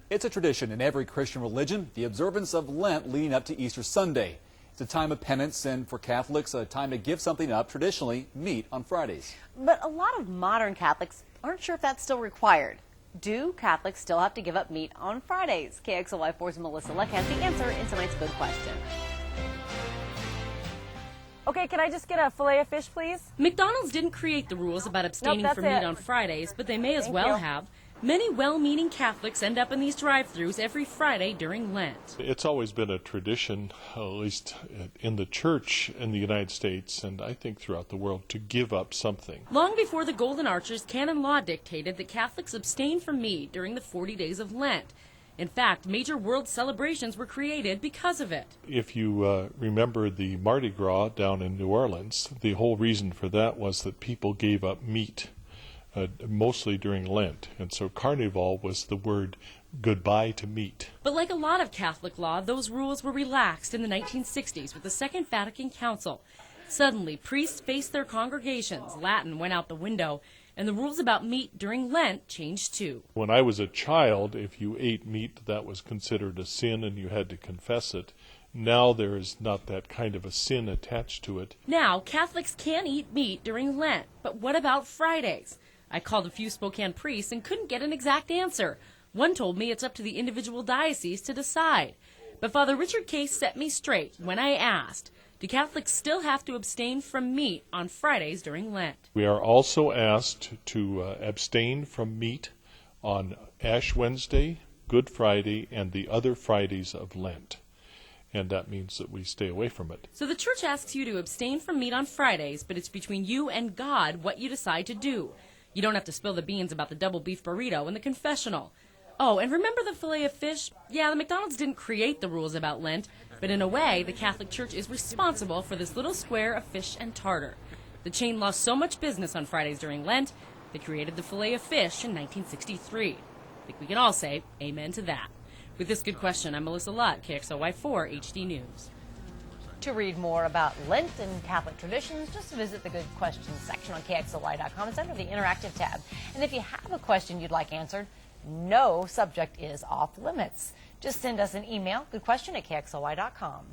It's a tradition in every Christian religion, the observance of Lent leading up to Easter Sunday. It's a time of penance and for Catholics, a time to give something up, traditionally meat on Fridays. But a lot of modern Catholics aren't sure if that's still required. Do Catholics still have to give up meat on Fridays? KXLY4's Melissa Leck has the answer in tonight's Good Question. Okay, can I just get a fillet of fish, please? McDonald's didn't create the rules about abstaining from meat on Fridays, but they may as well have. Many well-meaning Catholics end up in these drive-thrus every Friday during Lent. It's always been a tradition, at least in the church in the United States, and I think throughout the world, to give up something. Long before the Golden Arches, canon law dictated that Catholics abstain from meat during the 40 days of Lent. In fact, major world celebrations were created because of it. If you remember the Mardi Gras down in New Orleans, the whole reason for that was that people gave up meat. Mostly during Lent, and so Carnival was the word goodbye to meat. But like a lot of Catholic law, those rules were relaxed in the 1960s with the Second Vatican Council. Suddenly, priests faced their congregations, Latin went out the window, and the rules about meat during Lent changed too. When I was a child, if you ate meat, that was considered a sin and you had to confess it. Now there is not that kind of a sin attached to it. Now, Catholics can eat meat during Lent, but what about Fridays? I called a few Spokane priests and couldn't get an exact answer. One told me it's up to the individual diocese to decide. But Father Richard Case set me straight when I asked, do Catholics still have to abstain from meat on Fridays during Lent? We are also asked to abstain from meat on Ash Wednesday, Good Friday, and the other Fridays of Lent. And that means that we stay away from it. So the church asks you to abstain from meat on Fridays, but it's between you and God what you decide to do. You don't have to spill the beans about the double beef burrito in the confessional. Oh, and remember the fillet of fish? Yeah, the McDonald's didn't create the rules about Lent, but in a way, the Catholic Church is responsible for this little square of fish and tartar. The chain lost so much business on Fridays during Lent, they created the fillet of fish in 1963. I think we can all say amen to that. With this Good Question, I'm Melissa Lutt, KXLY4 HD News. To read more about Lent and Catholic traditions, just visit the Good Questions section on KXLY.com. It's under the Interactive tab. And if you have a question you'd like answered, no subject is off limits. Just send us an email, goodquestion@KXLY.com.